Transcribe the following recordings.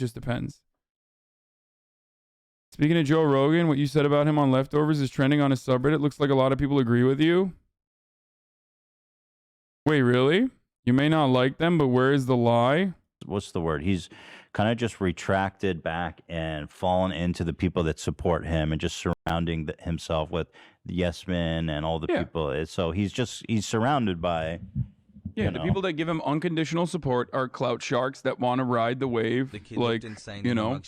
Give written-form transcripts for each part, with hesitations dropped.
Just depends. Speaking of Joe Rogan, what you said about him on Leftovers is trending on his subreddit. Looks like a lot of people agree with you. Wait, really? You may not like them, but where is the lie? What's the word? He's kind of just retracted back and fallen into the people that support him and just surrounding himself with the yes men and all the people. So he's surrounded by... Yeah, the people that give him unconditional support are clout sharks that want to ride the wave. Like, you know,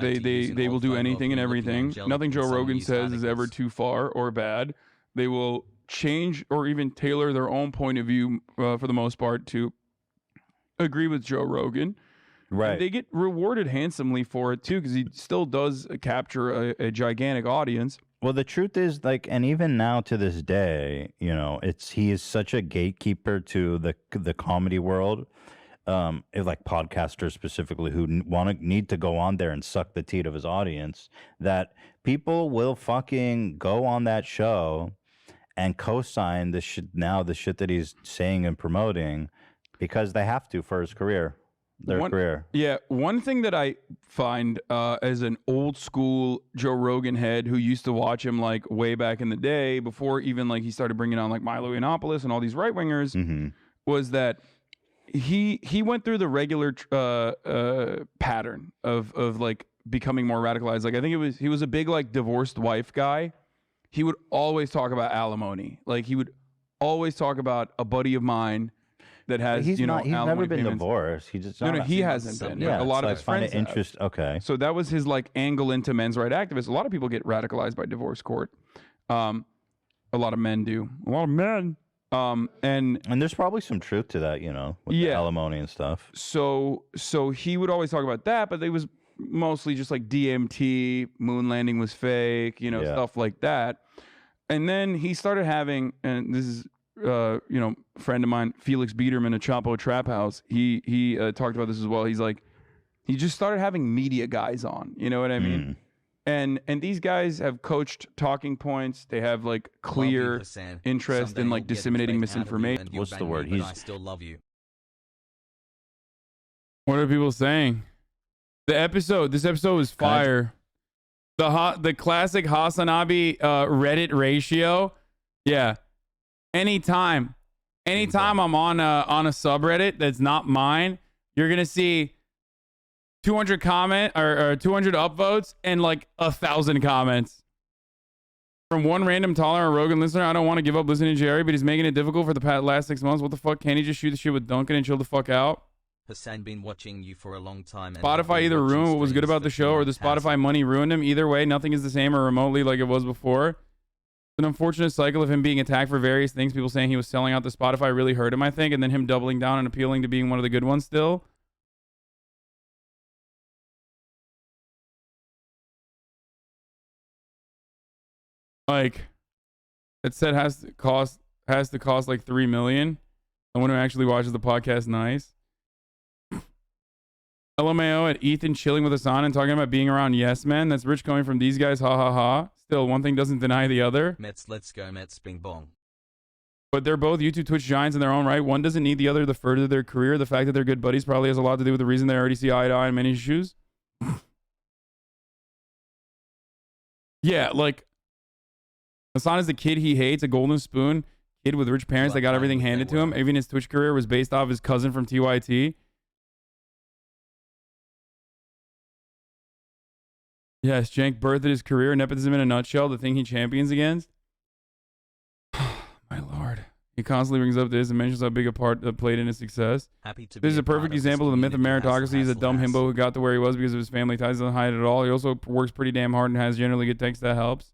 they will do anything and everything. Nothing Joe Rogan says is ever too far or bad. They will change or even tailor their own point of view for the most part to agree with Joe Rogan. Right. And they get rewarded handsomely for it too, because he still does capture a gigantic audience. Well, the truth is, like, and even now to this day, you know, he is such a gatekeeper to the comedy world, like podcasters specifically who need to go on there and suck the teat of his audience, that people will fucking go on that show and co-sign the shit that he's saying and promoting because they have to for his career. Career. Yeah, one thing that I find as an old school Joe Rogan head who used to watch him like way back in the day before even like he started bringing on like Milo Yiannopoulos and all these right wingers was that he went through the regular pattern of like becoming more radicalized. Like I think he was a big like divorced wife guy. He would always talk about alimony. Like he would always talk about a buddy of mine that has, he's never been payments. Divorced. He just he hasn't been. Yeah, a lot of his friends have. Okay. So that was his like angle into men's right activists. A lot of people get radicalized by divorce court. A lot of men do. A lot of men. And there's probably some truth to that, you know, with the alimony and stuff. So he would always talk about that, but it was mostly just like DMT, moon landing was fake, you know, stuff like that. And then he started having, and this is friend of mine, Felix Biederman at Chapo Trap House. He talked about this as well. He's like, he just started having media guys on. You know what I mean? And these guys have coached talking points. They have like clear interest in like disseminating misinformation. What's the word? I still love you. What are people saying? This episode was fire. The classic Hasanabi Reddit ratio. Yeah. Anytime I'm on a subreddit that's not mine, you're gonna see 200 or 200 upvotes and like 1,000 comments from one random tolerant Rogan listener. I don't want to give up listening to JRE, but he's making it difficult for the last 6 months. What the fuck? Can't he just shoot the shit with Duncan and chill the fuck out? Hasan been watching you for a long time. And Spotify either ruined what was good about the show, or the Spotify money ruined him. Either way, nothing is the same or remotely like it was before. An unfortunate cycle of him being attacked for various things. People saying he was selling out the Spotify really hurt him, I think, and then him doubling down and appealing to being one of the good ones still. Like, it said has to cost like $3 million. Someone who actually watches the podcast, nice. LMAO at Ethan chilling with Hasan and talking about being around yes men. That's rich coming from these guys, ha ha ha. Still, one thing doesn't deny the other. Mets, let's go Mets, bing bong. But they're both YouTube Twitch giants in their own right. One doesn't need the other to further their career. The fact that they're good buddies probably has a lot to do with the reason they already see eye to eye on many issues. Yeah, like, Hasan is the kid he hates, a golden spoon, kid with rich parents that got everything handed to him. Even his Twitch career was based off his cousin from TYT. Yes, Jank birthed his career. Nepotism in a nutshell, the thing he champions against. My lord. He constantly brings up this and mentions how big a part that played in his success. This is a perfect example of the myth of meritocracy. He's a dumb himbo who got to where he was because of his family ties. Doesn't hide it at all. He also works pretty damn hard and has generally good text that helps.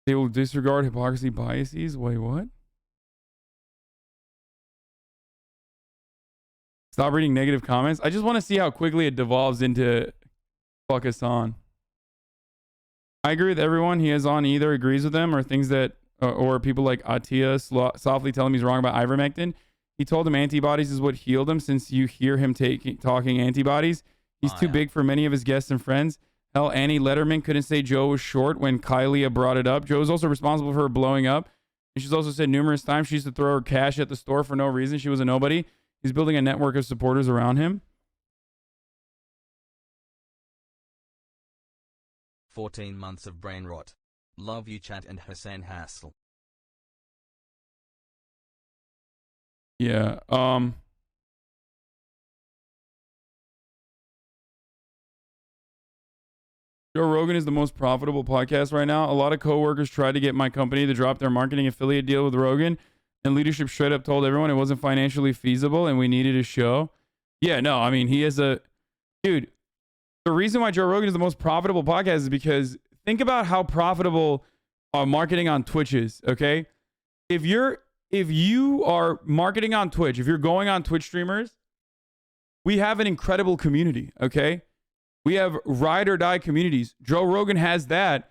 They will disregard hypocrisy biases. Wait, what? Stop reading negative comments. I just want to see how quickly it devolves into fuck Hasan. I agree with everyone he has on, either agrees with them or things that, or people like Atia softly tell him he's wrong about ivermectin. He told him antibodies is what healed him. Since you hear him talking antibodies, he's too big for many of his guests and friends. Hell, Annie Letterman couldn't say Joe was short when Kylie brought it up. Joe was also responsible for her blowing up. And she's also said numerous times she used to throw her cash at the store for no reason. She was a nobody. He's building a network of supporters around him. 14 months of brain rot. Love you, chat and Hasan Hassel. Yeah. Joe Rogan is the most profitable podcast right now. A lot of coworkers tried to get my company to drop their marketing affiliate deal with Rogan, and leadership straight up told everyone it wasn't financially feasible and we needed a show. Yeah, no, I mean, he is a dude. The reason why Joe Rogan is the most profitable podcast is because think about how profitable marketing on Twitch is, okay? If you are marketing on Twitch, if you're going on Twitch streamers, we have an incredible community, okay? We have ride or die communities. Joe Rogan has that,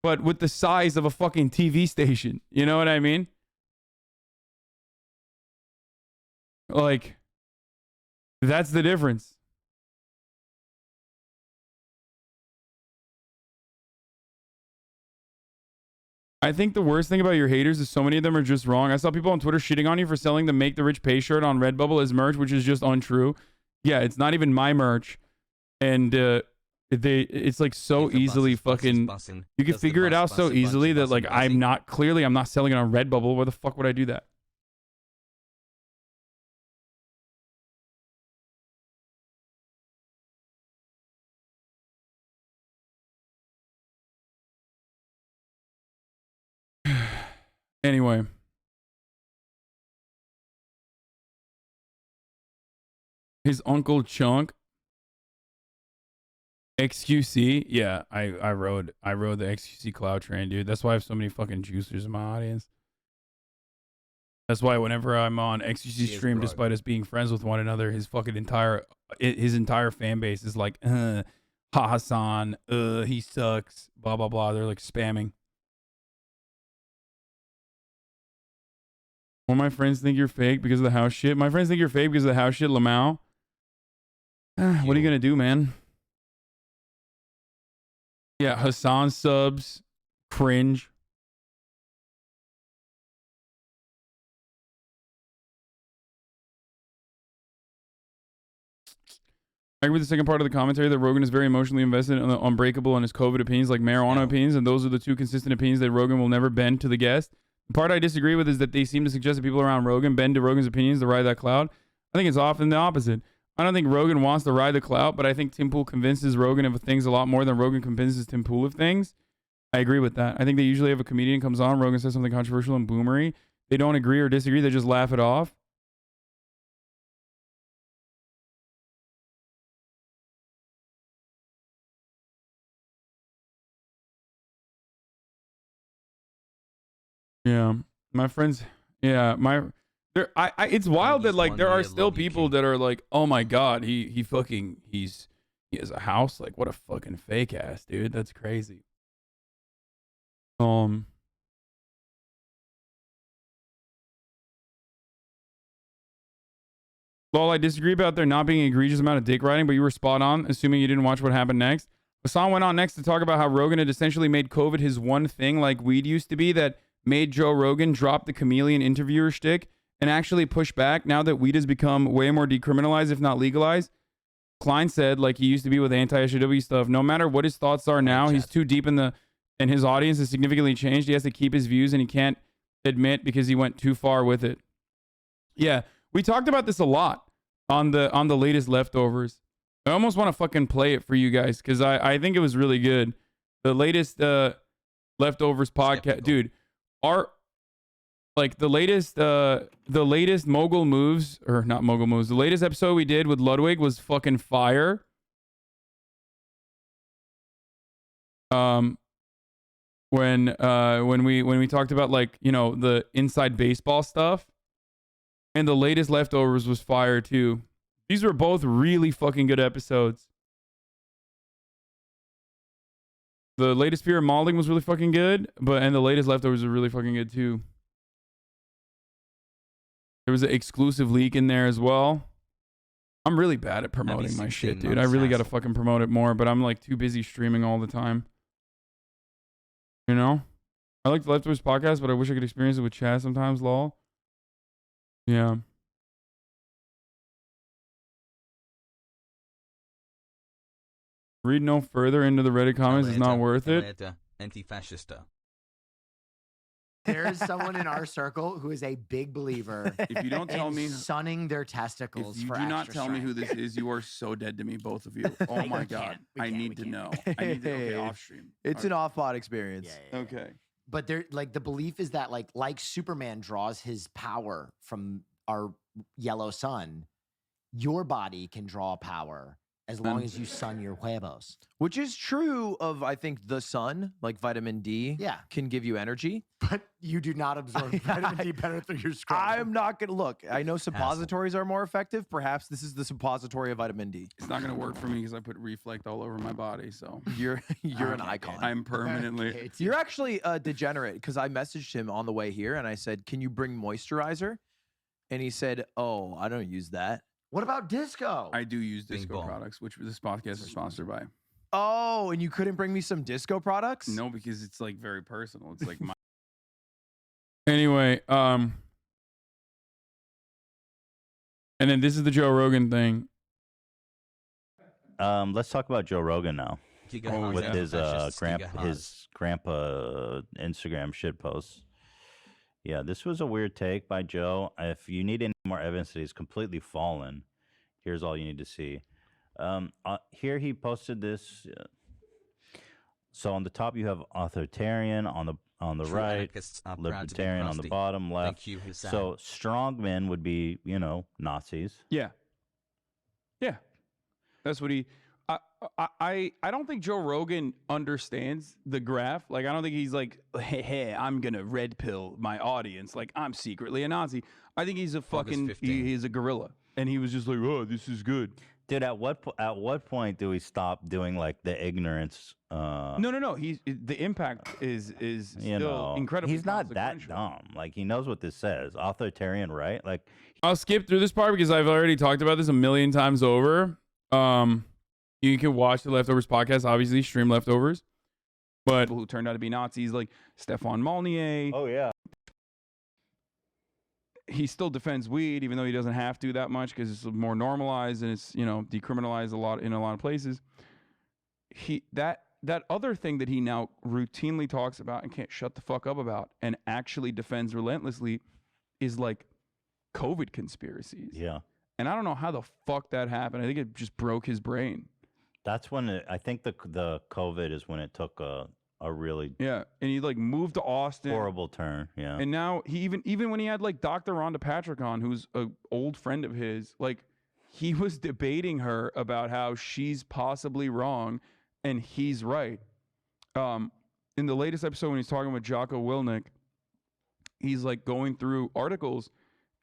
but with the size of a fucking TV station. You know what I mean? Like, that's the difference. I think the worst thing about your haters is so many of them are just wrong. I saw people on Twitter shitting on you for selling the Make the Rich Pay shirt on Redbubble as merch, which is just untrue. Yeah, it's not even my merch. And it's like so easily fucking, you can figure it out so easily that like I'm not selling it on Redbubble. Where the fuck would I do that? Anyway. His Uncle Chunk. XQC. Yeah, I rode the XQC cloud train, dude. That's why I have so many fucking juicers in my audience. That's why whenever I'm on XQC stream, despite us being friends with one another, his entire fan base is like, Hasan, he sucks, blah blah blah. They're like spamming. Well, my friends think you're fake because of the house shit. My friends think you're fake because of the house shit, Lamau. What are you gonna do, man? Yeah, Hasan subs, cringe. I agree with the second part of the commentary that Rogan is very emotionally invested in the unbreakable on his COVID opinions, like marijuana opinions, and those are the two consistent opinions that Rogan will never bend to the guest. The part I disagree with is that they seem to suggest that people around Rogan bend to Rogan's opinions to ride that cloud. I think it's often the opposite. I don't think Rogan wants to ride the cloud, but I think Tim Pool convinces Rogan of things a lot more than Rogan convinces Tim Pool of things. I agree with that. I think they usually have a comedian comes on, Rogan says something controversial and boomery. They don't agree or disagree, they just laugh it off. Yeah, my friends. Yeah, it's wild that like there are still people that are like, oh my god, he has a house. Like, what a fucking fake ass, dude. That's crazy. Well, I disagree about there not being an egregious amount of dick riding, but you were spot on, assuming you didn't watch what happened next. Hasan went on next to talk about how Rogan had essentially made COVID his one thing, like weed used to be, that made Joe Rogan drop the chameleon interviewer shtick and actually push back now that weed has become way more decriminalized, if not legalized. Klein said, like he used to be with anti-SJW stuff, no matter what his thoughts are now, he's too deep and his audience has significantly changed. He has to keep his views and he can't admit because he went too far with it. Yeah, we talked about this a lot on the latest Leftovers. I almost want to fucking play it for you guys because I think it was really good. The latest Leftovers podcast, dude. The latest mogul moves, or not mogul moves, the latest episode we did with Ludwig was fucking fire. When we talked about like, you know, the inside baseball stuff, and the latest Leftovers was fire too. These were both really fucking good episodes. The latest Fear of Malding was really fucking good, and the latest Leftovers was really fucking good too. There was an exclusive leak in there as well. I'm really bad at promoting my shit, dude. I really got to fucking promote it more, but I'm like too busy streaming all the time. You know? I like the Leftovers podcast, but I wish I could experience it with Chaz sometimes, lol. Yeah. Read no further into the Reddit comments. It's not worth it. Anti-fascista. There is someone in our circle who is a big believer If you don't tell in me, sunning their testicles if you for do not extra tell me who strength. this is, you are so dead to me, both of you. Oh my God. I need to know. I need to, okay, off stream. It's an off-pod experience. Yeah. Okay. But there, like, the belief is that like Superman draws his power from our yellow sun, your body can draw power as long as you sun your huevos. Which is true of, I think, the sun, like vitamin D Yeah. can give you energy. But you do not absorb vitamin D better through your scrotum. I'm not going to look. I know suppositories are more effective. Perhaps this is the suppository of vitamin D. It's not going to work for me because I put Reflect all over my body. So You're an icon. I'm permanently. Okay, You're actually a degenerate because I messaged him on the way here and I said, "Can you bring moisturizer?" And he said, "Oh, I don't use that." What about disco? I do use Bing disco bong. products, which this podcast is sponsored by. Oh, and you couldn't bring me some disco products? No, because it's like very personal. It's like my. Anyway, and then this is the Joe Rogan thing. Let's talk about Joe Rogan now Oh, with yeah. his grandpa Instagram shit posts. Yeah, this was a weird take by Joe. If you need any more evidence that he's completely fallen, here's all you need to see. Here he posted this. So on the top you have authoritarian, on the True right, anarchists are proud to be libertarian on the crusty. bottom left. Thank you, Hasan. So strong men would be, Nazis. Yeah. Yeah. That's what he. I don't think Joe Rogan understands the graph. Like, I don't think he's like, hey, I'm gonna red pill my audience. Like, I'm secretly a Nazi. I think he's a fucking. 15. He's a gorilla, and he was just like, oh, this is good. Dude, at what point do we stop doing like the ignorance? No. He's the impact is still incredibly. He's not that consequential. dumb. Like he knows what this says. Authoritarian, right? Like I'll skip through this part because I've already talked about this a million times over. You can watch the Leftovers podcast, obviously, stream Leftovers. But who turned out to be Nazis like Stefan Molyneux. oh yeah. He still defends weed, even though he doesn't have to that much because it's more normalized and it's decriminalized in a lot of places. That other thing that he now routinely talks about and can't shut the fuck up about and actually defends relentlessly is like COVID conspiracies. Yeah. And I don't know how the fuck that happened. I think it just broke his brain. That's when I think the COVID is when it took a really Yeah, and he like moved to Austin. horrible turn. Yeah. And now he even when he had like Dr. Rhonda Patrick on, who's an old friend of his, like he was debating her about how she's possibly wrong and he's right. In the latest episode when he's talking with Jocko Willink, he's like going through articles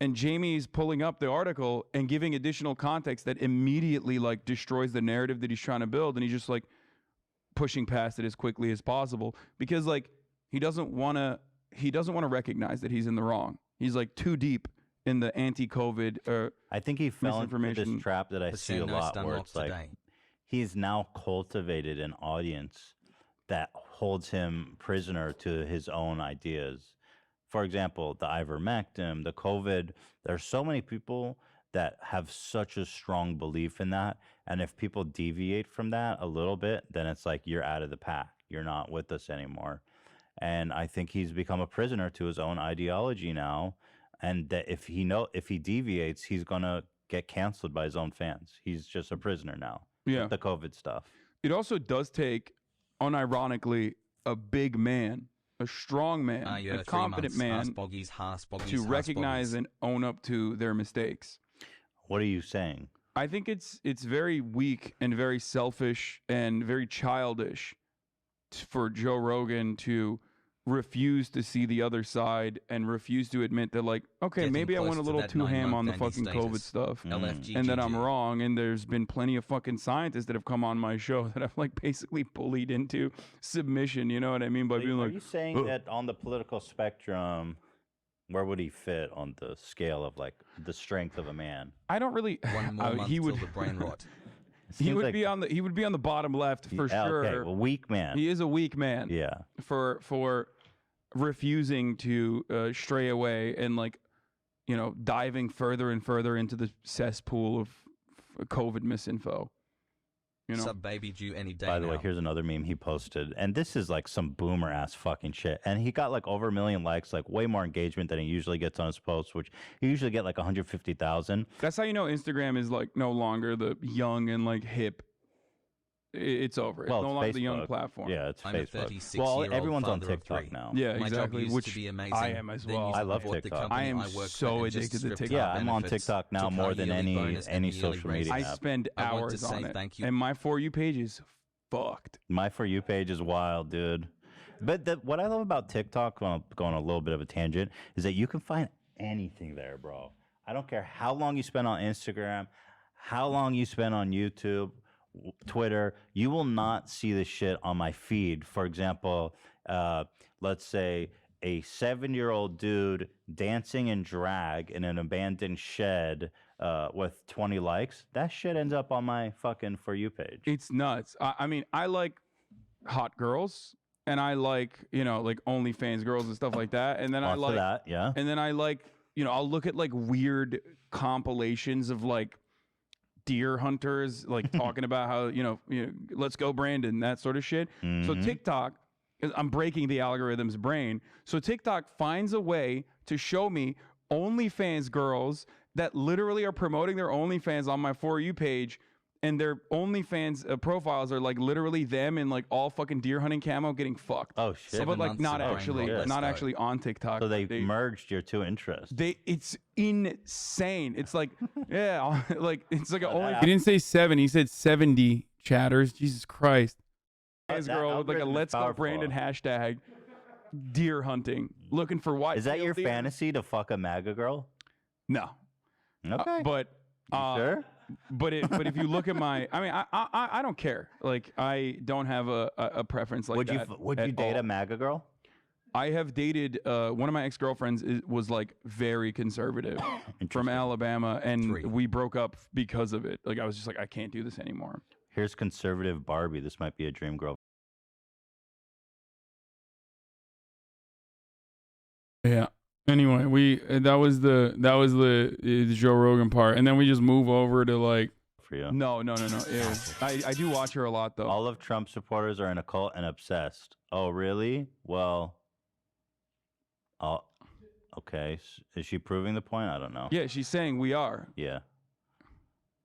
and Jamie's pulling up the article and giving additional context that immediately like destroys the narrative that he's trying to build, and he's just like pushing past it as quickly as possible because like he doesn't want to recognize that he's in the wrong. He's like too deep in the anti-COVID I think he fell into misinformation. this trap that I see a Hasan lot knows where Dunlop it's like today. he's now cultivated an audience that holds him prisoner to his own ideas. For example, the ivermectin, the COVID, there's so many people that have such a strong belief in that. And if people deviate from that a little bit, then it's like you're out of the pack. You're not with us anymore. And I think he's become a prisoner to his own ideology now. And that if he deviates, he's gonna get canceled by his own fans. He's just a prisoner now. Yeah. With the COVID stuff. It also does take, unironically, a big man, a strong man, a confident man to recognize and own up to their mistakes. What are you saying? I think it's very weak and very selfish and very childish for Joe Rogan to refuse to see the other side and refuse to admit that, like, okay, Getting maybe I went close a to little that too ham 9-month on the Andy fucking COVID status. stuff LFGGG. and that I'm wrong. And there's been plenty of fucking scientists that have come on my show that I've like basically bullied into submission. You know what I mean? By being Are like, you saying "Ugh." that on the political spectrum, where would he fit on the scale of like the strength of a man? I don't really. One more month he till would. the brain rot. He Seems would like- be on the. He would be on the bottom left for sure. Okay, well, weak man. He is a weak man. Yeah. For refusing to stray away and like, diving further and further into the cesspool of COVID misinfo. You know? Sub baby due any day By the way, now. here's another meme he posted, and this is like some boomer ass fucking shit. And he got like over 1 million likes, like way more engagement than he usually gets on his posts, which he usually get like 150,000. That's how you know Instagram is like no longer the young and like hip. It's over. It's Well, no it's longer the young Facebook. platform. Yeah, it's I'm a Facebook. 36-year-old Well, everyone's on father of TikTok 3. now. Yeah, My exactly. job used Which to be amazing. I am as Then well. used to I love support the TikTok. company I am worked for so and just addicted to stripped TikTok. our Yeah, I'm on benefits, TikTok now took more our than yearly bonus and any yearly social raise. media I app. spend I want hours to on say it, thank you. and my For You page is fucked. My For You page is wild, dude. But what I love about TikTok, going on a little bit of a tangent, is that you can find anything there, bro. I don't care how long you spend on Instagram, how long you spend on YouTube, Twitter. You will not see this shit on my feed. For example, let's say a 7-year-old dude dancing in drag in an abandoned shed with 20 likes. That shit ends up on my fucking For You page. It's nuts. I mean, I like hot girls, and I like like OnlyFans girls and stuff like that. And then I Also like that, yeah. and then I like I'll look at like weird compilations of like deer hunters like talking about how let's go Brandon, that sort of shit. So Mhm. TikTok, I'm breaking the algorithm's brain. So TikTok finds a way to show me OnlyFans girls that literally are promoting their OnlyFans on my For You page, and their OnlyFans profiles are like literally them in like all fucking deer hunting camo getting fucked. Oh shit. So, but like 7 not months of actually, brain rot. not Let's go. actually on TikTok. So they but merged your two interests. it's insane. It's like, yeah, like it's like Well, only. that- He didn't say 7. He said 70 chatters. Jesus Christ. This That girl with like a algorithm is "Let's Go powerful. Brandon" hashtag, deer hunting, looking for what? Is that your fantasy to fuck a MAGA girl? No. Okay. But You sure? but if you look at my, I mean, I don't care. Like I don't have a preference like Would you that. would you at date all. a MAGA girl? I have dated one of my ex-girlfriends was like very conservative from Interesting. Alabama, and 3. we broke up because of it. Like I was just like, I can't do this anymore. Here's conservative Barbie. This might be a dream girl. Yeah. Anyway, that was the Joe Rogan part, and then we just move over to like For you. no. Ew. I do watch her a lot though. All of Trump supporters are in a cult and obsessed. Oh, really? Well, oh, okay. Is she proving the point? I don't know. Yeah, she's saying we are. Yeah.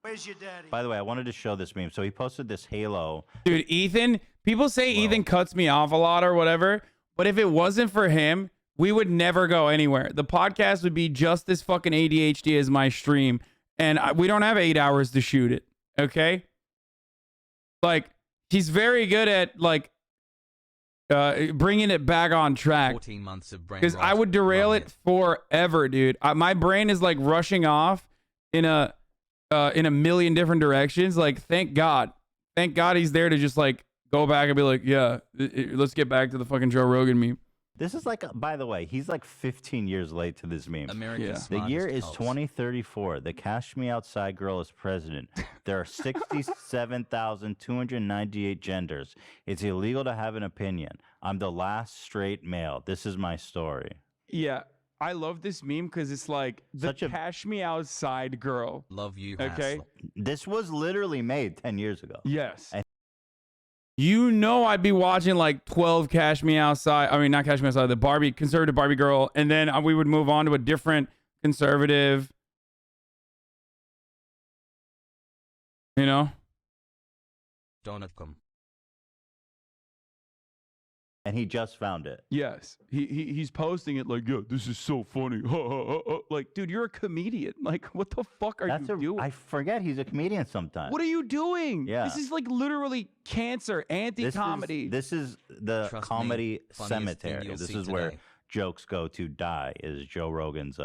Where's your daddy? By the way, I wanted to show this meme. So he posted this Halo. Dude, Ethan, people say Whoa. Ethan cuts me off a lot or whatever, but if it wasn't for him, we would never go anywhere. The podcast would be just as fucking ADHD as my stream, and we don't have 8 hours to shoot it, okay? Like, he's very good at, like, bringing it back on track. 14 months of brain Because rot. I would derail Love it forever, dude. My brain is, like, rushing off in a million different directions. Like, thank God he's there to just, like, go back and be like, yeah, let's get back to the fucking Joe Rogan meme. This is like, by the way, he's like 15 years late to this meme. America's Yeah. The smartest year is cults. 2034. The Cash Me Outside girl is president. There are 67,298 genders. It's illegal to have an opinion. I'm the last straight male. This is my story. Yeah, I love this meme because it's like the Such a- cash me outside girl. Love you, Okay. Hassel. This was literally made 10 years ago. Yes. And- I'd be watching like 12 Cash Me Outside. I mean, not Cash Me Outside, the conservative Barbie girl. And then we would move on to a different conservative. You know? Donutcom. And he just found it. Yes. He's posting it like, yeah, this is so funny. Like, dude, you're a comedian. Like, what the fuck are you doing? I forget he's a comedian sometimes. What are you doing? Yeah. This is like literally cancer, anti-comedy. This is the Trust me, comedy funniest thing cemetery. you'll This see is where today. jokes go to die, is Joe Rogan's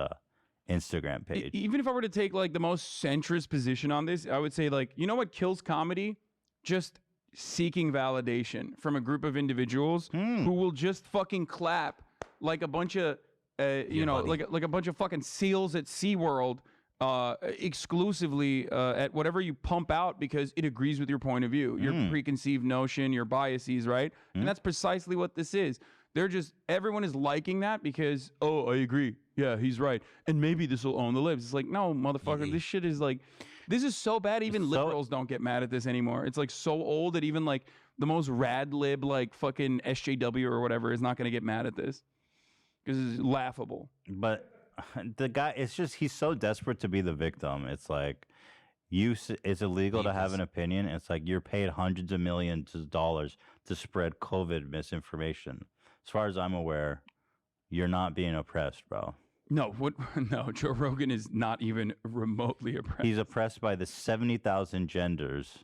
Instagram page. Even if I were to take like the most centrist position on this, I would say like, you know what kills comedy? Just seeking validation from a group of individuals who will just fucking clap like a bunch of, buddy. like a bunch of fucking seals at SeaWorld exclusively at whatever you pump out because it agrees with your point of view, your preconceived notion, your biases, right? And that's precisely what this is. Everyone is liking that because, oh, I agree. Yeah, he's right. And maybe this will own the libs. It's like, no, motherfucker, Yeah. this shit is like, This is so bad. Even So- liberals don't get mad at this anymore. It's like so old that even like the most rad lib, like fucking SJW or whatever, is not going to get mad at this because it's laughable. But the guy, it's just he's so desperate to be the victim. It's like it's illegal to have an opinion. It's like you're paid hundreds of millions of dollars to spread COVID misinformation. As far as I'm aware, you're not being oppressed, bro. No, what? No, Joe Rogan is not even remotely oppressed. He's oppressed by the 70,000 genders.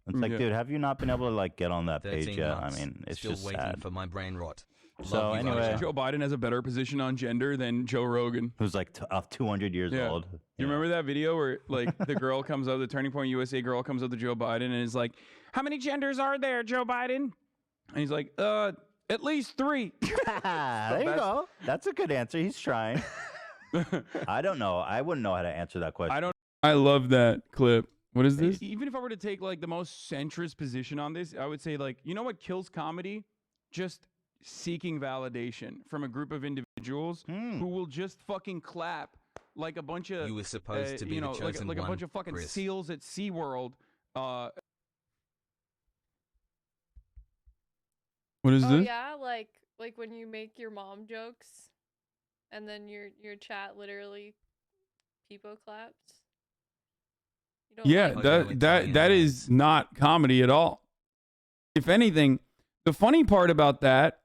It's like, Yeah. dude, have you not been able to like get on that 13 page yet? I months. mean, it's Still just waiting sad. for my brain rot. So Love you, anyway, Roger. Joe Biden has a better position on gender than Joe Rogan. who's like 200 years Yeah. old. You remember that video where like the girl comes up, the Turning Point USA girl comes up to Joe Biden and is like, "How many genders are there, Joe Biden?" And he's like, at least 3." there you go. That's a good answer. He's trying. I don't know. I wouldn't know how to answer that question. I love that clip. What is this? Even if I were to take like the most centrist position on this, I would say like, you know what kills comedy? Just seeking validation from a group of individuals who will just fucking clap like a bunch of You were supposed to be you the know, chosen like a one, bunch of fucking Chris. seals at SeaWorld. What is Oh this? yeah, like when you make your mom jokes, and then your chat literally people claps. You don't Yeah, like that is not comedy at all. If anything, the funny part about that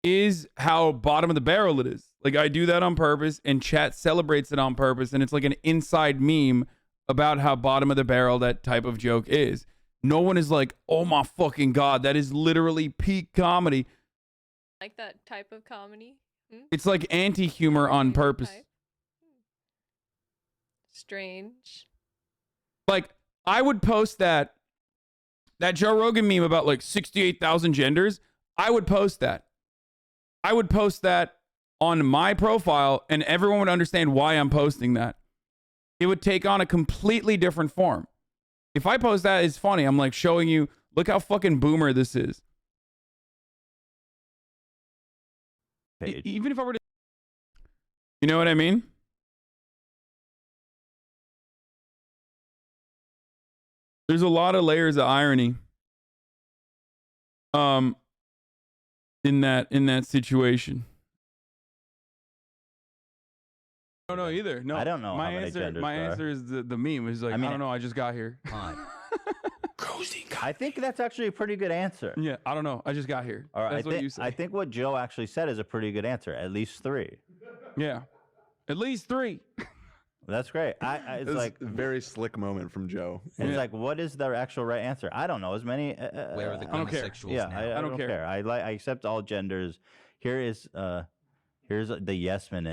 is how bottom of the barrel it is. Like I do that on purpose and chat celebrates it on purpose, and it's like an inside meme about how bottom of the barrel that type of joke is. No one is like, "Oh my fucking god, that is literally peak comedy." like that type of comedy. It's like anti-humor on purpose. Type? Strange. Like I would post that Joe Rogan meme about like 68,000 genders. I would post that. I would post that on my profile and everyone would understand why I'm posting that. It would take on a completely different form. If I post that, it's funny. I'm like showing you, look how fucking boomer this is. Even if I were to, you know what I mean? There's a lot of layers of irony in that situation. I don't know either. No, I don't know my how many answer, genders my there are. answer is the meme. It's like, I don't know, I just got here. Hi. I think that's actually a pretty good answer. Yeah, I don't know. I just got here. All right, That's what you say. I think what Joe actually said is a pretty good answer. At least 3. Yeah. At least 3. That's great. It's It was like a very slick moment from Joe. it's like, what is the actual right answer? I don't know. As many. Where are the I don't care. homosexuals Yeah, now? I don't care. I accept all genders. Here's the yes man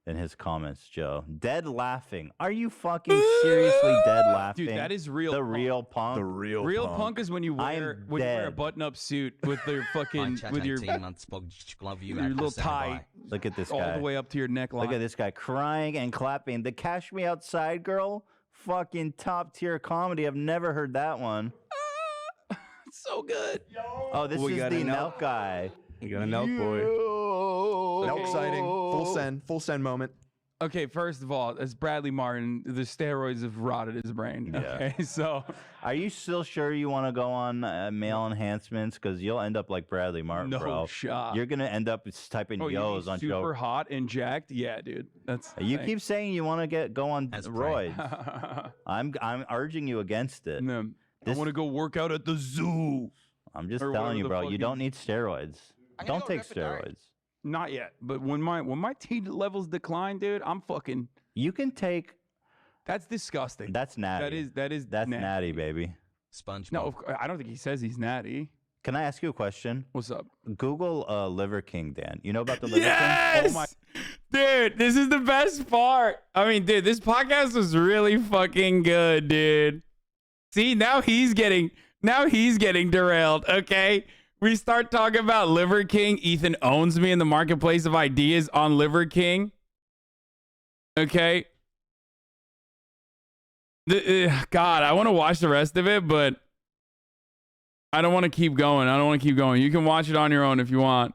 in his comments, Joe. Dead laughing. Are you fucking seriously dead laughing? Dude, that is real. the punk. real punk. The real punk is when you wear I'm you wear a dead. button-up suit with your fucking Chat with your 18 months, love you, your little Hasanabi. tie Look at this all guy. the way up to your neckline. Look at this guy crying and clapping. The Cash Me Outside girl, fucking top tier comedy. I've never heard that one. so good. Oh, this We is got the an Nelk guy. You got an elk boy. Elk sighting. Full send moment. Okay, first of all, as Bradley Martin, the steroids have rotted his brain. Yeah. Okay, so Are you still sure you want to go on male enhancements? Because you'll end up like Bradley Martin, no bro. shot. You're gonna end up typing Oh, you yo's mean on super Joe. hot and jacked? Yeah, dude. That's You keep saying you want to go on As roids. I'm urging you against it. No, I This- want to go work out at the zoo. I'm just Or telling whatever you, the bro. fuck You you- don't need steroids. Don't take steroids. Not yet, but when my T levels decline, dude, I'm fucking. You can take. That's disgusting. That's natty. That is That's natty, baby. SpongeBob. No, I don't think he says he's natty. Can I ask you a question? What's up? Google Liver King, Dan. You know about the Liver King? Yes! Oh my. Dude, this is the best part. I mean, dude, this podcast was really fucking good, dude. See, now he's getting derailed, okay? We start talking about Liver King. Ethan owns me in the marketplace of ideas on Liver King. Okay? God, I want to watch the rest of it, but I don't want to keep going. You can watch it on your own if you want.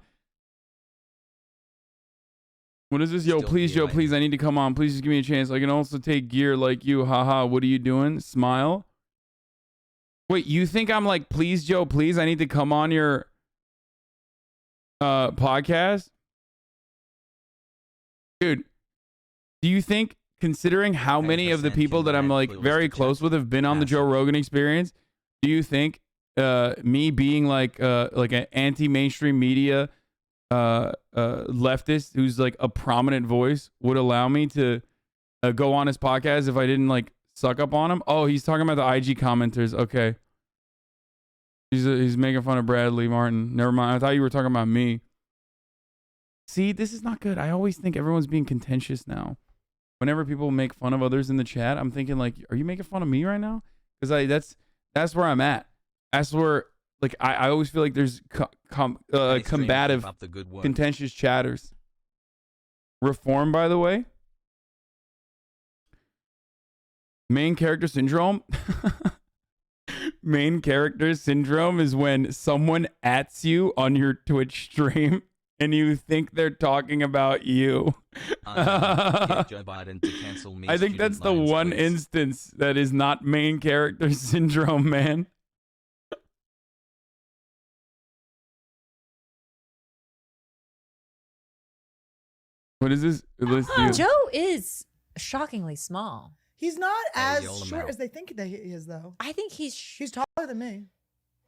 What is this? Yo, Still please, here, Joe, please. I need to come on. Please just give me a chance. I can also take gear like you. Haha. What are you doing? Smile. Wait, you think I'm like, please, Joe, please? I need to come on your podcast? Dude, do you think, considering how Hey, many of the Hasan, people can that you I'm add like clues very to close chat? with have been on the Joe Hasan. Rogan Experience? Do you think me being like an anti-mainstream media leftist who's like a prominent voice would allow me to go on his podcast if I didn't like suck up on him? Oh, he's talking about the IG commenters. Okay. He's making fun of Bradley Martin. Never mind. I thought you were talking about me. See, this is not good. I always think everyone's being contentious now. Whenever people make fun of others in the chat, I'm thinking like, are you making fun of me right now? Because that's where I'm at. That's where like I always feel like there's Hey, stream, combative, keep up the good work. contentious chatters. Reform, by the way. Main character syndrome. Main character syndrome is when someone ats you on your Twitch stream and you think they're talking about you. Get Joe Biden to cancel me. I think student that's the loans, one please. instance that is not main character syndrome, man. What is this? Let's do- Joe is shockingly small. He's not as yell him short out. as they think that he is, though. I think he's He's taller than me.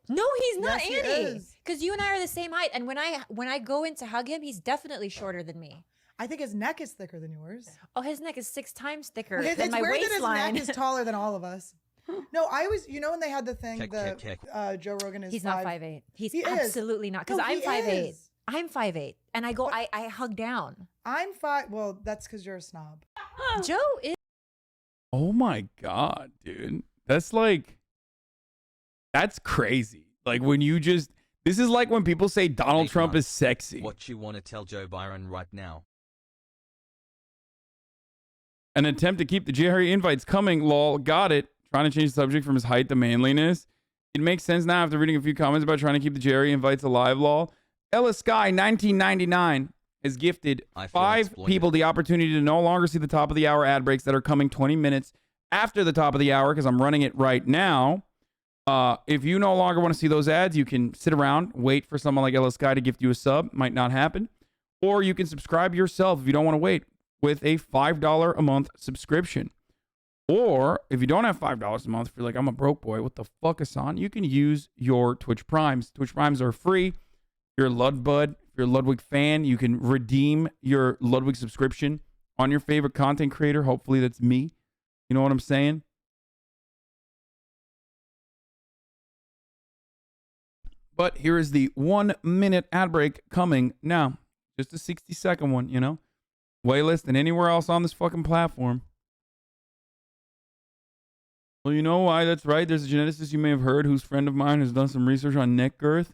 no, he's not, Yes, he Annie. is. Because you and I are the same height, and when I go in to hug him, he's definitely shorter than me. I think his neck is thicker than yours. Oh, his neck is 6 times thicker It's than my weird waistline. that his neck is taller than all of us. No, I always, when they had the thing, Check. Joe Rogan is He's not 5'8". He's He is. absolutely not. Because No, I'm he 5'8". is. I'm 5'8", and I go, I hug down. I'm 5. Well, that's because you're a snob. Joe is. Oh my God, dude. That's crazy. Like when you just, this is like when people say Donald Hey, Trump Mark, is sexy. What you want to tell Joe Byron right now? An attempt to keep the JRE invites coming, lol. Got it. Trying to change the subject from his height to manliness. It makes sense now after reading a few comments about trying to keep the JRE invites alive, lol. Ella Sky 1999 has gifted I feel 5 exploited. people the opportunity to no longer see the top of the hour ad breaks that are coming 20 minutes after the top of the hour because I'm running it right now. If you no longer want to see those ads, you can sit around, wait for someone like Ella Sky to gift you a sub. Might not happen. Or you can subscribe yourself if you don't want to wait with a $5 a month subscription. Or if you don't have $5 a month, if you're like, I'm a broke boy, what the fuck, Hasan? You can use your Twitch Primes. Twitch Primes are free. You're a Ludbud. If you're a Ludwig fan, you can redeem your Ludwig subscription on your favorite content creator. Hopefully that's me. You know what I'm saying? But here is the 1-minute ad break coming now. Just a 60-second one, you know? Way less than anywhere else on this fucking platform. Well, you know why that's right? There's a geneticist you may have heard whose friend of mine has done some research on neck girth.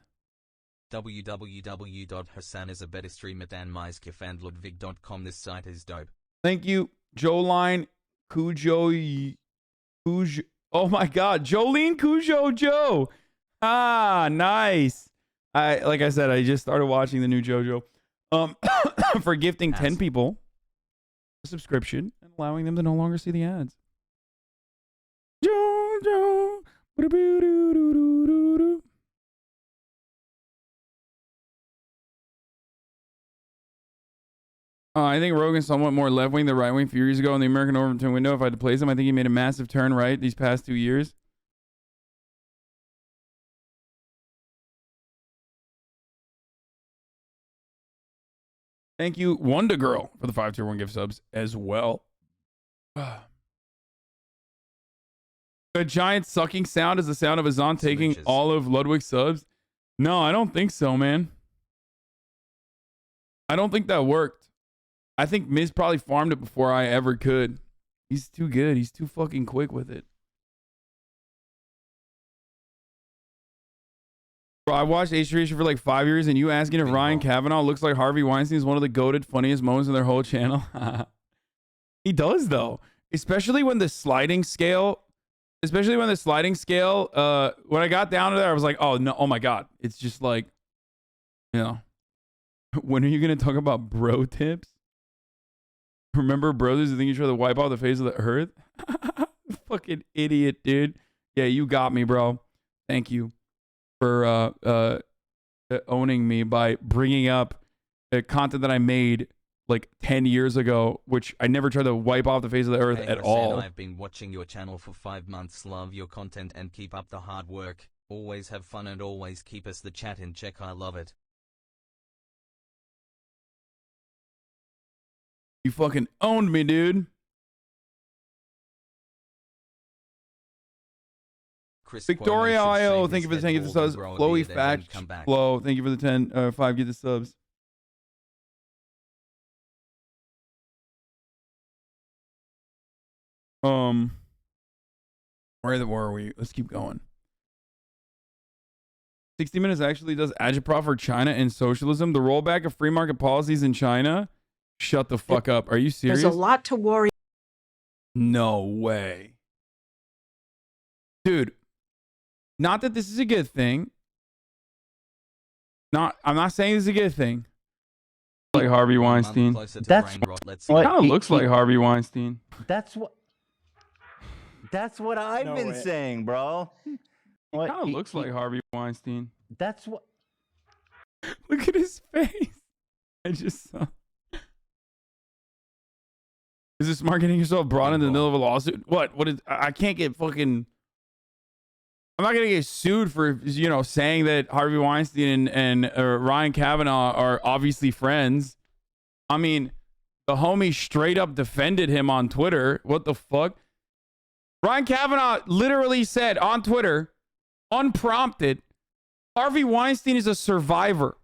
www.hasan.is-a-better-streamer-than-myskiff-and-ludwig.com. This site is dope. Thank you, Joline Cujo. Oh my God, Jolene Cujo Joe. Ah, nice. Like I said, I just started watching the new JoJo. For gifting 10 people a subscription and allowing them to no longer see the ads. JoJo. Ba-da-boo-doo-doo-doo-doo-doo. I think Rogan's somewhat more left-wing than right-wing. A few years ago in the American Overton window, if I had to place him, I think he made a massive turn right these past 2 years. Thank you, Wonder Girl, for the 5 tier 1 gift subs as well. A giant sucking sound is the sound of Hasan taking Smooches. all of Ludwig's subs. No, I don't think so, man. I don't think that worked. I think Miz probably farmed it before I ever could. He's too good. He's too fucking quick with it. Bro, I watched H3 for like 5 years, and you asking if Ryan Kavanaugh looks like Harvey Weinstein is one of the goated funniest moments in their whole channel. He does, though. Especially when the sliding scale... when I got down to there, I was like, oh, no, oh my God. It's just like, you know, when are you going to talk about bro tips? Remember brothers who think you try to wipe off the face of the earth? Fucking idiot, dude. Yeah, you got me, bro. Thank you for owning me by bringing up content that I made like 10 years ago, which I never tried to wipe off the face of the earth Hey, at Hasan, all. I've been watching your channel for 5 months. Love your content and keep up the hard work. Always have fun and always keep us the chat in check. I love it. You fucking owned me, dude. Chris Victoria Cuomo should IO, shave thank you his for the 10 head get the bald and subs. grow a Chloe beard and then Fatch come back. Flo, thank you for the 10 5 get the subs. Where were we? Let's keep going. 60 Minutes actually does agitprop for China and socialism. The rollback of free market policies in China. Shut the fuck up. Are you serious? There's a lot to worry. No way. Dude, not that this is a good thing. I'm not saying this is a good thing. Like Harvey Weinstein. That's It kind of looks like Harvey Weinstein. That's what I've been saying, bro. It kind of looks like Harvey Weinstein. That's what. Look at his face. I just saw. Is it smart getting yourself brought into the middle of a lawsuit? What is? I can't get fucking. I'm not gonna get sued for saying that Harvey Weinstein and Ryan Kavanaugh are obviously friends. I mean, the homie straight up defended him on Twitter. What the fuck? Ryan Kavanaugh literally said on Twitter, unprompted, Harvey Weinstein is a survivor.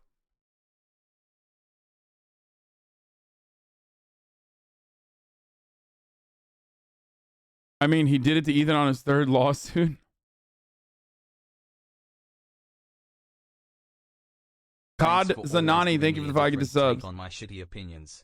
I mean, he did it to Ethan on his third lawsuit. Todd Zanani, thank you for the 5 get the subs. On my shitty opinions.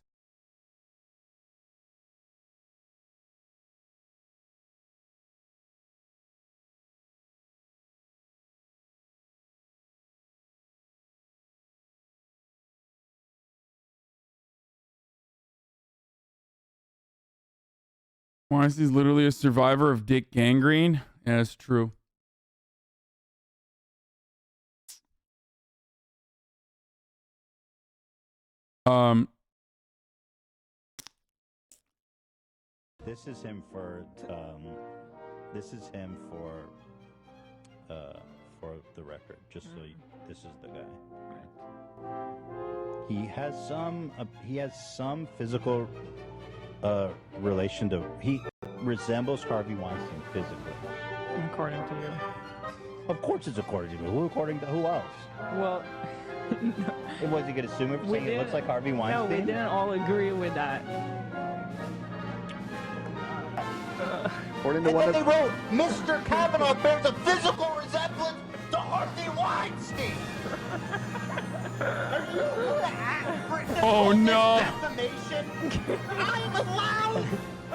Weinstein's literally a survivor of dick gangrene. Yeah, that's true. This is him for. This is him for the record. Just so this is the guy. He has some physical relation to. He resembles Harvey Weinstein physically. According to you. Of course, it's according to me. According to who else? Well, Was he going to sue me for saying it looks like Harvey Weinstein? No, we didn't all agree with that. According to And one then of they wrote, Mr. Kavanaugh bears a physical resemblance to Harvey Weinstein. Are you going to act for Oh, no. defamation? I am allowed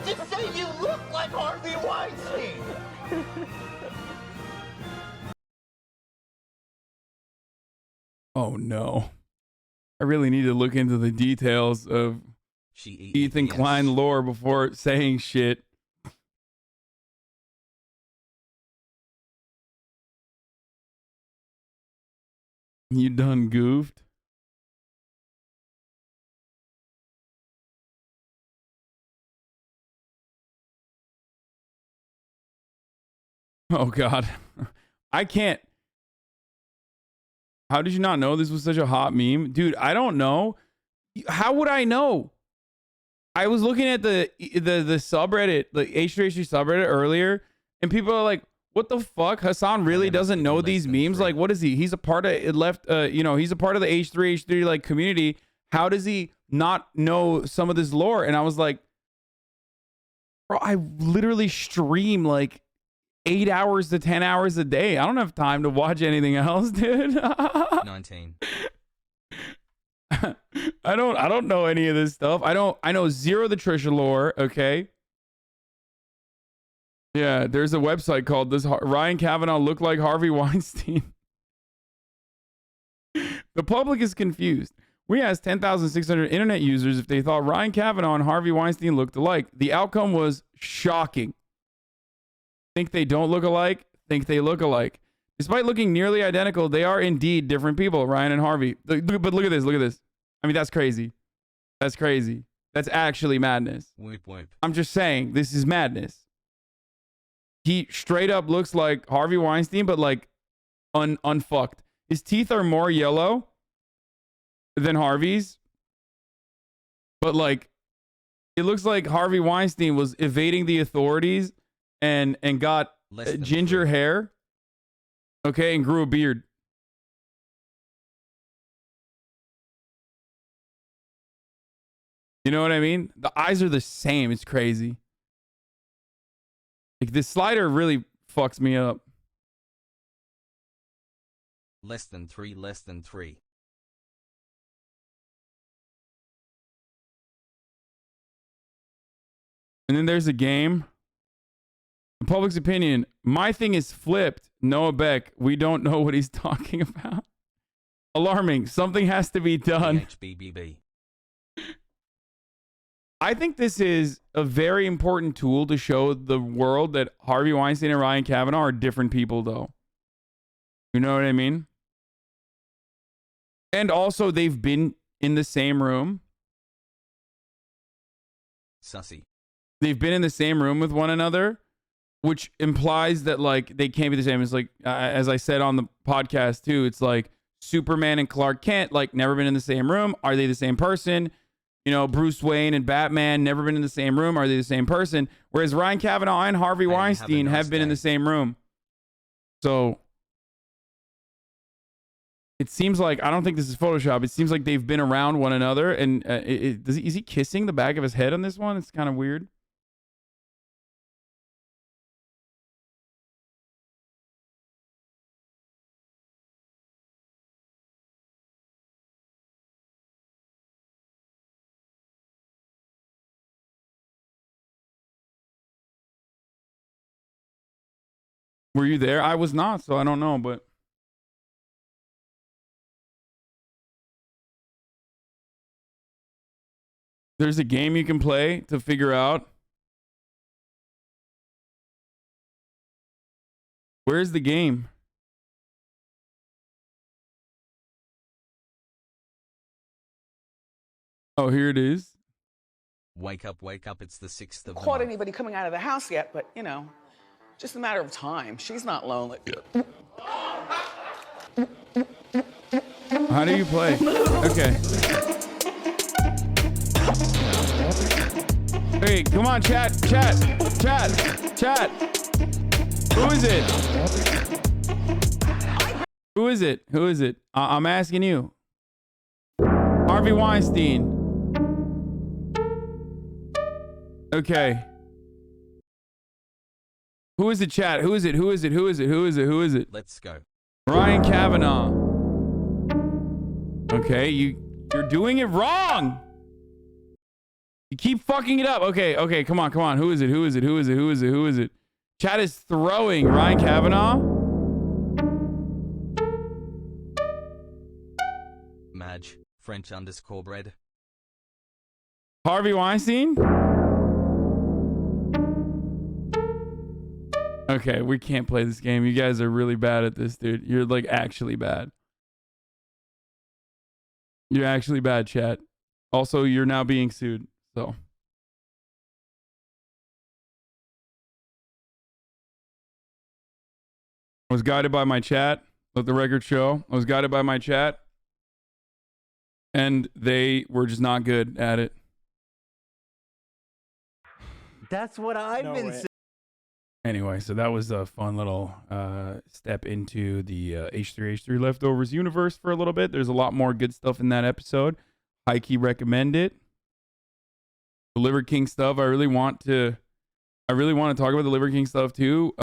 to say you look like Harvey Weinstein. Oh no. I really need to look into the details of Ethan Klein lore before saying shit. You done goofed? Oh God. I can't. How did you not know this was such a hot meme? Dude, I don't know. How would I know? I was looking at the subreddit, the H3H3 subreddit earlier, and people are like, what the fuck? Hasan really doesn't know these memes? Like, what is he? He's a part of it left, he's a part of the H3H3 like community. How does he not know some of this lore? And I was like, bro, I literally stream like 8 hours to 10 hours a day. I don't have time to watch anything else, dude. 19. I don't know any of this stuff. I know zero of the Trisha lore, okay? Yeah, there's a website called Does Ryan Kavanaugh Look Like Harvey Weinstein? The public is confused. We asked 10,600 internet users if they thought Ryan Kavanaugh and Harvey Weinstein looked alike. The outcome was shocking. Think they don't look alike? Think they look alike. Despite looking nearly identical, they are indeed different people, Ryan and Harvey. But look at this. Look at this. I mean, that's crazy. That's crazy. That's actually madness. Whoop, whoop. I'm just saying, this is madness. He straight up looks like Harvey Weinstein, but like unfucked. His teeth are more yellow than Harvey's. But like, it looks like Harvey Weinstein was evading the authorities and got ginger hair. Okay, and grew a beard. You know what I mean? The eyes are the same. It's crazy. Like, this slider really fucks me up. Less than 3, less than 3. And then there's a game. The public's opinion. My thing is flipped. Noah Beck. We don't know what he's talking about. Alarming. Something has to be done. HBBB. I think this is a very important tool to show the world that Harvey Weinstein and Ryan Kavanaugh are different people, though. You know what I mean? And also, they've been in the same room. Sussy. They've been in the same room with one another, which implies that, like, they can't be the same. It's like, as I said on the podcast, too, it's like Superman and Clark Kent, like, never been in the same room. Are they the same person? You know, Bruce Wayne and Batman, never been in the same room. Are they the same person? Whereas Ryan Kavanaugh and Harvey Weinstein have been in the same room. So it seems like, I don't think this is Photoshop. It seems like they've been around one another. And is he kissing the back of his head on this one? It's kind of weird. Were you there? I was not, so I don't know, but there's a game you can play to figure out. Where's the game? Oh, here it is. Wake up, it's the 6th of the Caught month. anybody coming out of the house yet, but you know, just a matter of time. She's not lonely. How do you play? Okay. Hey, come on, chat. Who is it? Who is it? I'm asking you. Harvey Weinstein. Okay. Who is it, chat? Who is it? Let's go. Ryan Kavanaugh. Okay, you're doing it wrong. You keep fucking it up. Okay, come on. Who is it? Chat is throwing Ryan Kavanaugh. Madge, French_bread. Harvey Weinstein? Okay, we can't play this game. You guys are really bad at this, dude. You're like actually bad. You're actually bad, chat. Also, you're now being sued, so. I was guided by my chat. Let the record show. I was guided by my chat. And they were just not good at it. That's what I've been saying. Anyway, so that was a fun little step into the H3H3 Leftovers universe for a little bit. There's a lot more good stuff in that episode. High key recommend it. The Liver King stuff, I really want to talk about the Liver King stuff too.